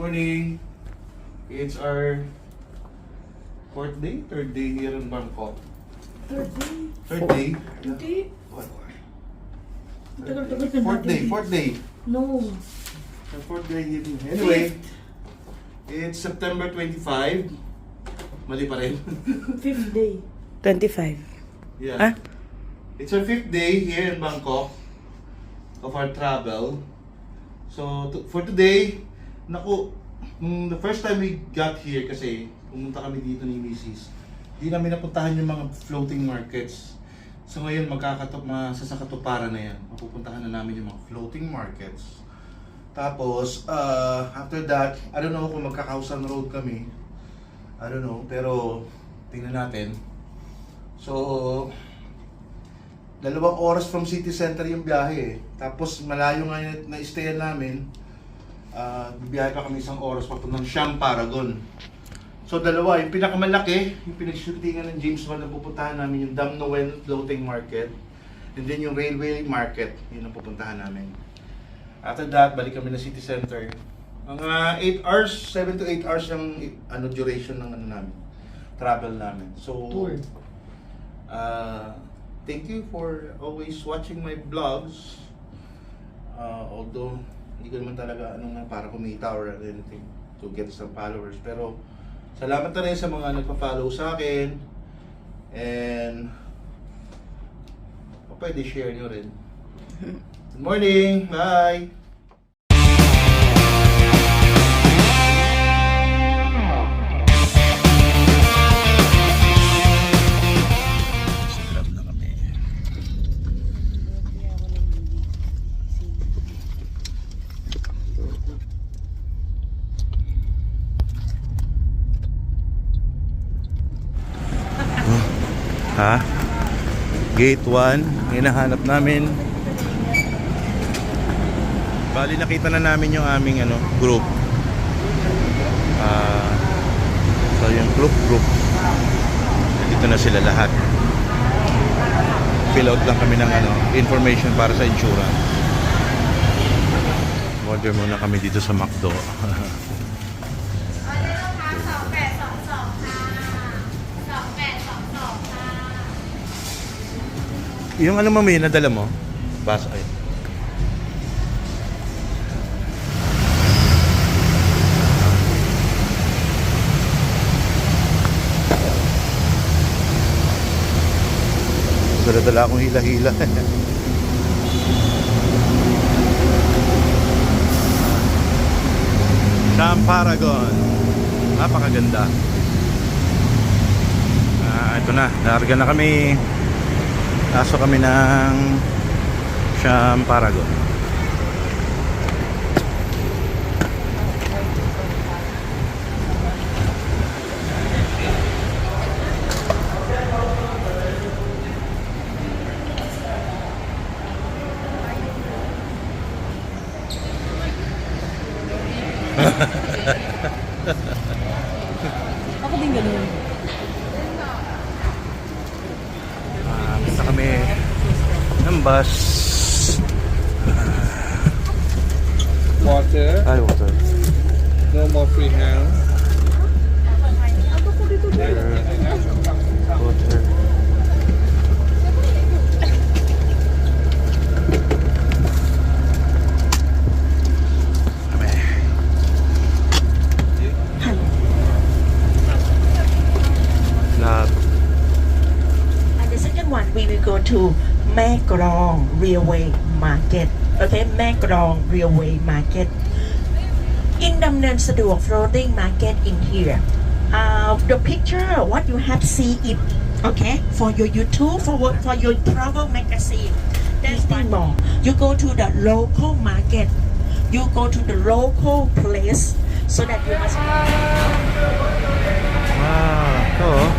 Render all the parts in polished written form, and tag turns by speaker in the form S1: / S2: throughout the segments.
S1: Morning. It's our third day here in Bangkok.
S2: Third day?
S1: Third day?
S2: Hindi.
S1: What?
S2: Tagal-tagal na natin.
S1: Fourth day.
S2: No.
S1: Our fourth day here. Anyway, it's September 25. Mali pa rin.
S2: Fifth day.
S3: 25.
S1: Yeah.
S3: Ah?
S1: It's our fifth day here in Bangkok of our travel. So, for today, naku, the first time we got here kasi pumunta kami dito ni Mrs. Hindi namin napuntahan yung mga floating markets. So ngayon masasakatuparan na yan. Mapupuntahan na namin yung mga floating markets. Tapos, after that, I don't know kung magkakausan road kami. I don't know, pero tingnan natin. So, 2 oras from city center yung biyahe eh. Tapos malayo nga yung na-stayan namin. Bibiyahe pa kami 1 oras papuntang Siam, Paragon. So dalawa, yung pinakamalaki, yung pinag-shootingan ng James Bond na pupuntahan namin, yung Dam Noel Floating Market. And then yung Railway Market, yun ang pupuntahan namin. After that, balik kami na city center. Mga 8 hours, 7 to 8 hours yung duration ng namin, travel namin. So,
S2: Tour.
S1: Thank you for always watching my vlogs. Although, hindi ko naman talaga para kumita or anything to get some followers. Pero, salamat na rin sa mga nagpa-follow sa akin. And, pwede share nyo rin. Good morning! Bye! Ha? Gate 1, hinahanap namin. Bali nakita na namin yung aming group. So yung group. Dito na sila lahat. Fill out lang kami ng information para sa insurance. Order muna kami dito sa McDo. Yung mamaya nadala mo? Basa ay. Dala akong hila-hila. Siam, Paragon. Napakaganda. Ito na, narga na kami. Aso kami ng Siam, Paragon.
S2: Ako din ganun.
S1: Punta kami ng bus.
S4: Water,
S1: Ay, water.
S4: no more free hand.
S1: Water.
S3: And the second one, we will go to Mae Klong Railway Market. Okay, Mae Klong Railway Market. In Damnan Saduak Floating Market in here. The picture, what you have see it, okay, for your YouTube, for your travel magazine. There's one more. You go to the local market. You go to the local place so that you must.
S1: Ito.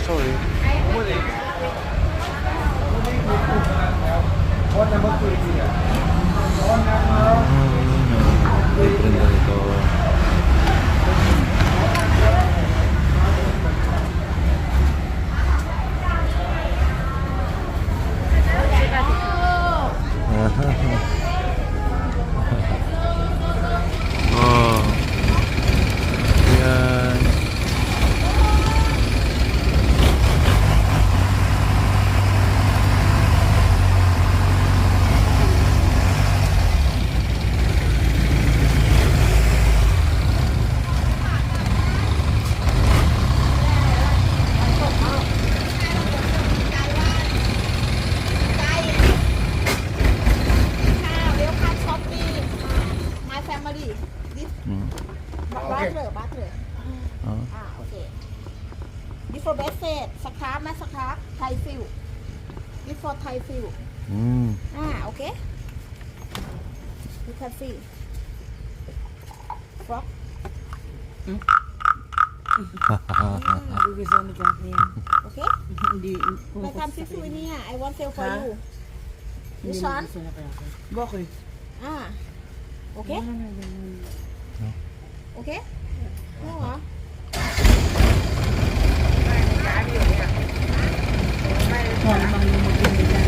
S1: Sorry. Apron na ito. Oh. Yan.
S5: Welcome shopping. My family. This butter. Okay. This for basket. สครับนะสครับ Thai fill. This for Thai fill. Okay. You can see. Frog.
S2: Hindi gusto ni Kathy.
S5: Okay.
S2: Hindi.
S5: Welcome seafood niya. I want sell for
S2: Ha?
S5: you.
S2: Hindi
S5: This
S2: mo
S5: one.
S2: gusto na kaya. Bakit?
S5: Okay. Okay. Oo ah.
S2: Wala bang yung mag-ibigay?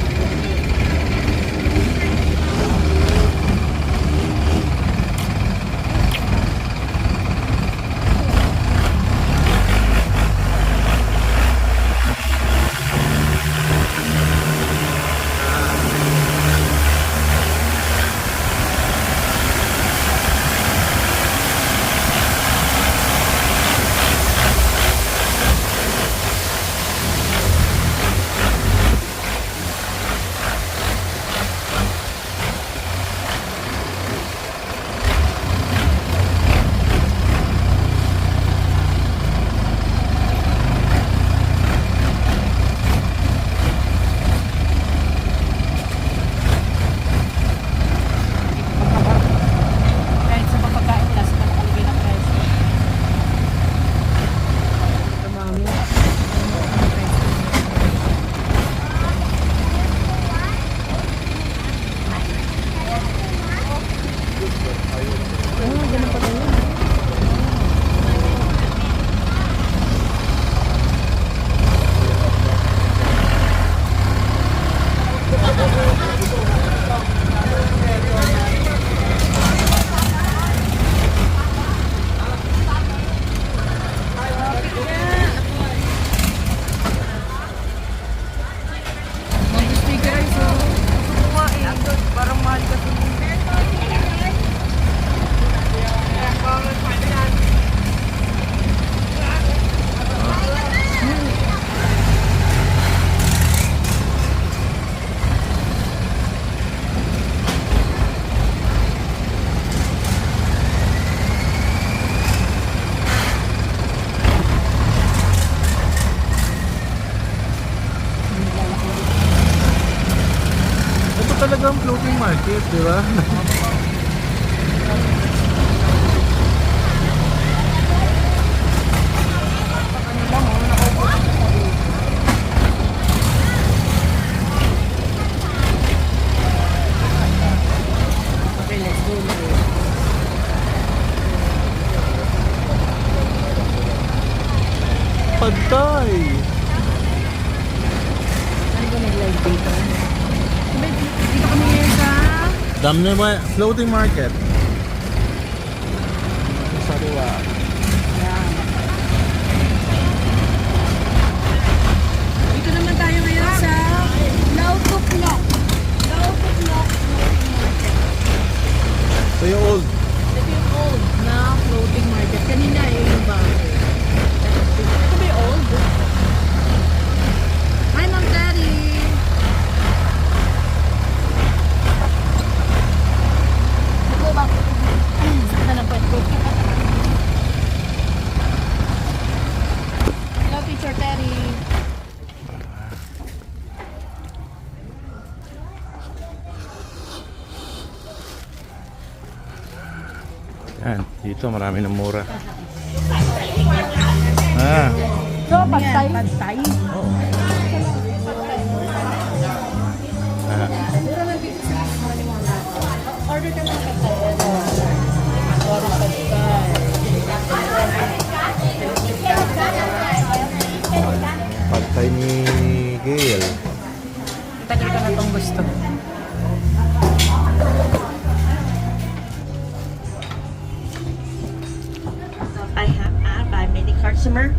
S2: Kahit sa pagkain nila, sila nakalagay ng presyo. Tumami. Ganun pa ganun. Mag-sticker ay so. Parang mahal kasi.
S1: Ito talagang floating market, di ba?
S2: Okay, let's go.
S1: Pantay!
S2: Ano ba nag-live dito? Dito kami ngayon sa...
S1: Dam na ba? Floating market. Sariwa.
S2: Yan. Dito naman tayo ngayon sa...
S5: Lautuklok. Lautuklok.
S1: So yung old.
S2: Ito yung old na floating market. Kanina yung bago. Ito ba yung old? Hi, Ma'am Daddy!
S5: Go back.
S2: Saan ka na po? Hello, Teacher Terry.
S1: Yan, dito marami ng mura.
S5: So, pantay.
S2: Pantay.
S1: Oo.
S5: Order ka ng pantay.
S1: Pantay ni Gail.
S2: Tagal ko na itong gusto.
S3: I have asked by many customer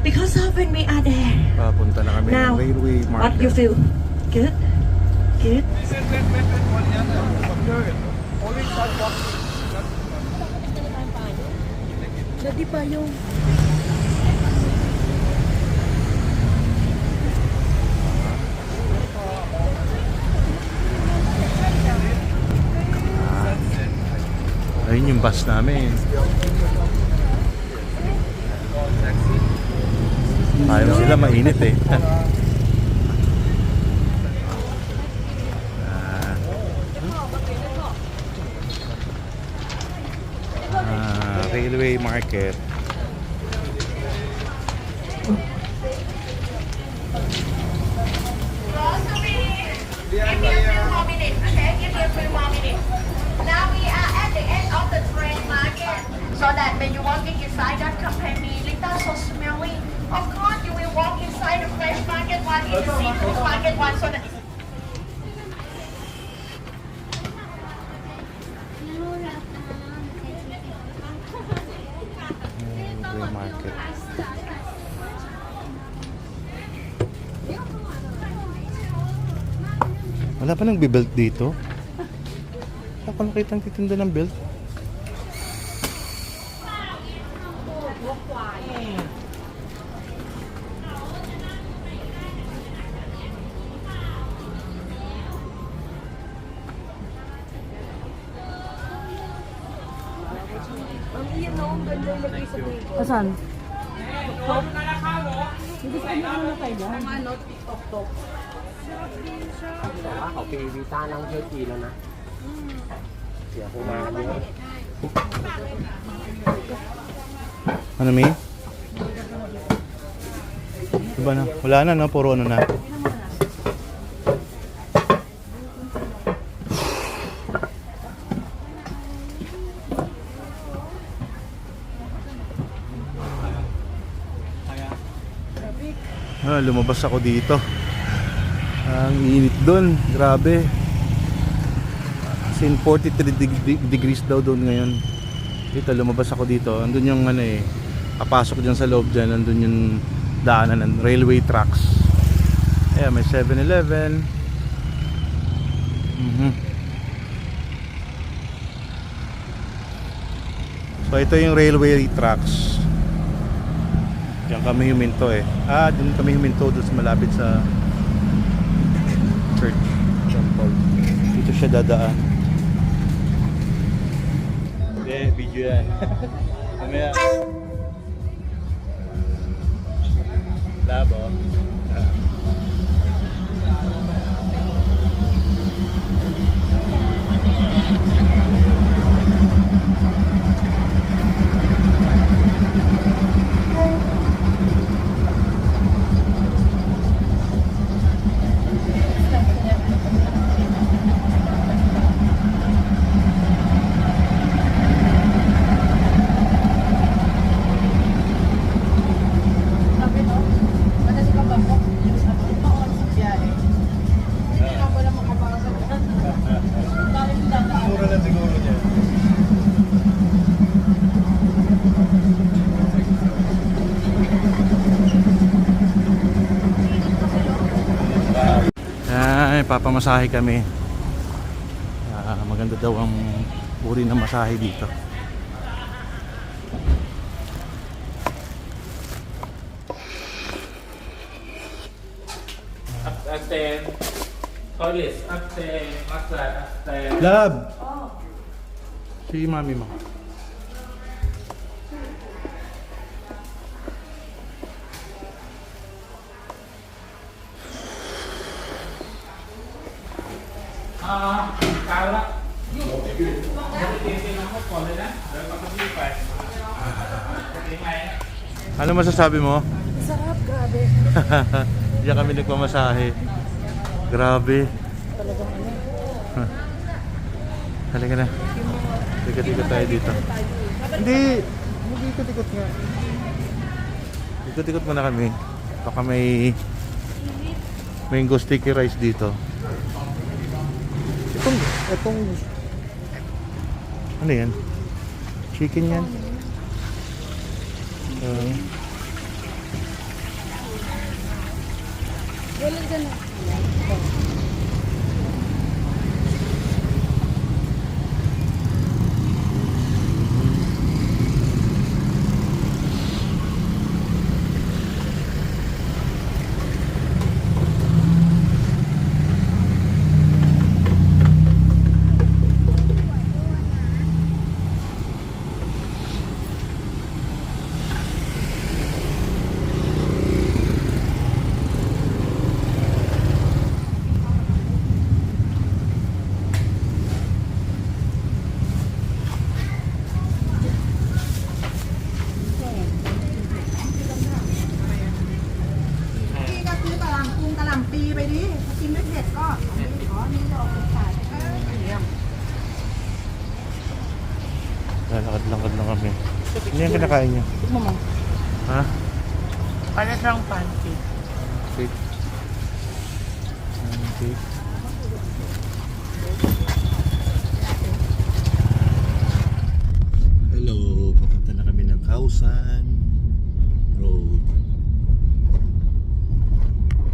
S3: because of when we are there.
S1: Papunta na kami
S3: Now,
S1: ng Railway Market.
S3: what you feel? Good? Good?
S2: Dati pa yung...
S1: Ayun yung bus namin. Ayaw sila, mainit eh. Railway Market.
S5: Now we are at the end of the train market. So that when you walk inside that company, little so smelly. Of course, you will walk inside the fresh market one, in the seafood market one, so that
S1: Railway Market. Wala pa nagbe-belt dito. Wala pa nakita ang titinda ng belt.
S2: Asan? Hindi ko na ano tayo dyan. Ano, TikTok.
S6: แต่ว่าเขาปีวีซ่านั่งเที่ยวจีนแล้วนะ เสียคงมากันเยอะ
S1: Ano, May? Diba na? Wala na, no? Puro ano na. Lumabas ako dito. Ang init doon, grabe. As in 43 degrees daw doon ngayon. Dito, lumabas ako dito. Andun yung ano eh, papasok dyan sa loob dyan, andun yung daanan ng railway tracks. Ayan, may 7-Eleven. So ito yung railway tracks. Diyan kami huminto eh. Dun kami huminto doon sa malapit sa church, temple. Dito siya dadaan. Video yan. Mamaya. Labo. Mura lang siguro niya. Ay, papamasahe kami. Maganda daw ang uri ng masahe dito.
S7: Upstairs. Toilet. Upstairs. Massage. Upstairs.
S1: Love! Si mami mo.
S7: Kala. Titignan mo, pole na. Dahil pag-ulipat. Okay, may.
S1: Ano masasabi mo?
S5: Sarap, grabe.
S1: Diyan kami nagpamasahe. Grabe.
S5: Talagang ano.
S1: Halika na. Ikot-ikot tayo dito. Hindi. Mag-ikot-ikot nga. Ikot-ikot muna kami. Baka may mango sticky rice dito. Itong ano yan? Chicken yan?
S5: Wala dyan na.พี่ก็ซื้อกะหล่ำปรุงกะหล่ำปีไปดิถ้ากินไม่เผ็ดก็อันนี้ดอกใส่เยี่ยม
S1: Lalakad-lakad lang kami. Ano yung kinakain niyo? Ha?
S3: Para siyang pancake.
S1: Cake. Cake. Hello, papunta na kami ng Kausan Road.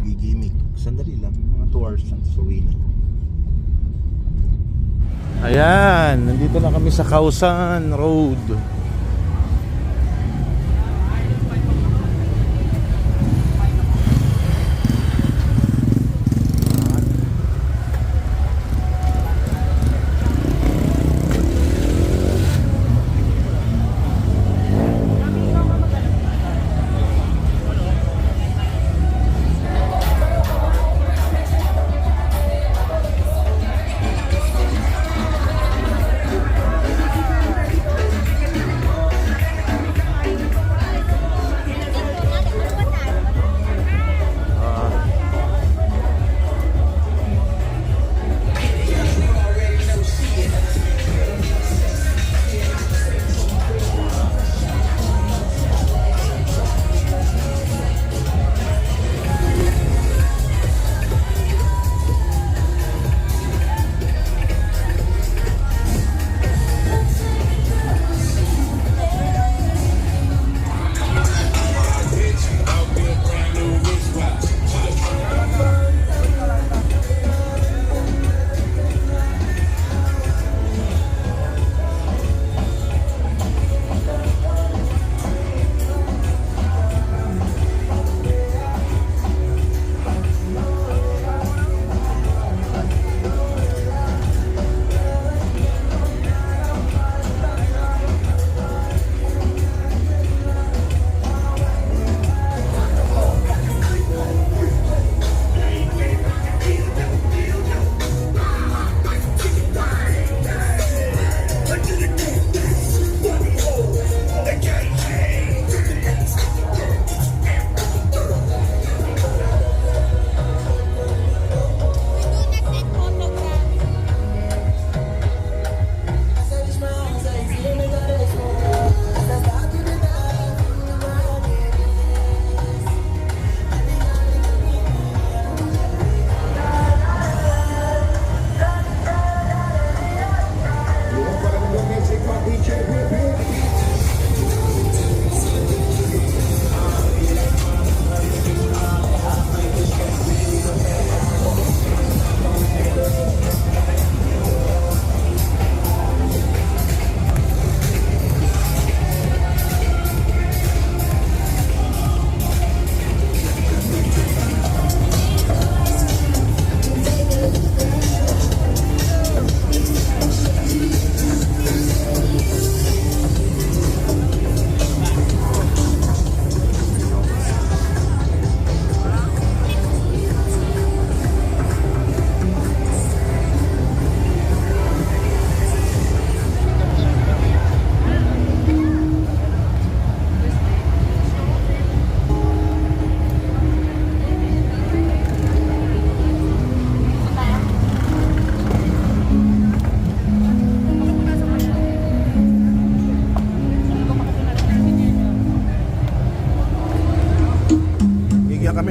S1: Gigimik. Sandali lang, mga 2 hours lang sa uwi na. Ayan, nandito na kami sa Kausan Road.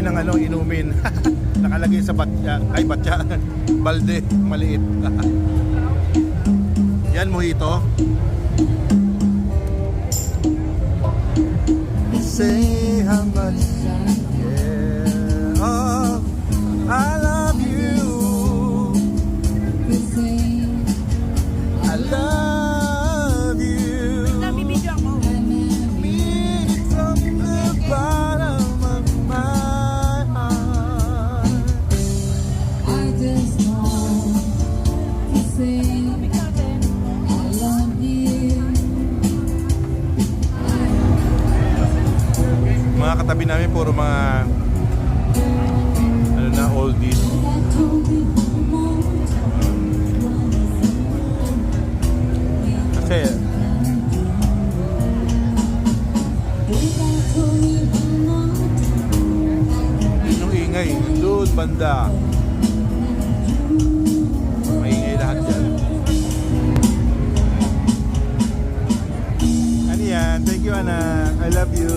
S1: ng ano, inumin. Nakalagay sa batya, ay batya, balde, maliit. Yan, mojito. Say how much yeah, oh, I love you. I love you. Mean it from the bottom of my heart.
S8: I just want to say I love you.
S1: Mga katabi namin puro mga ano na, oldies. Kasi yung ingay doon banda, maingay lahat yan. Ano yan? Thank you, anak. I love you.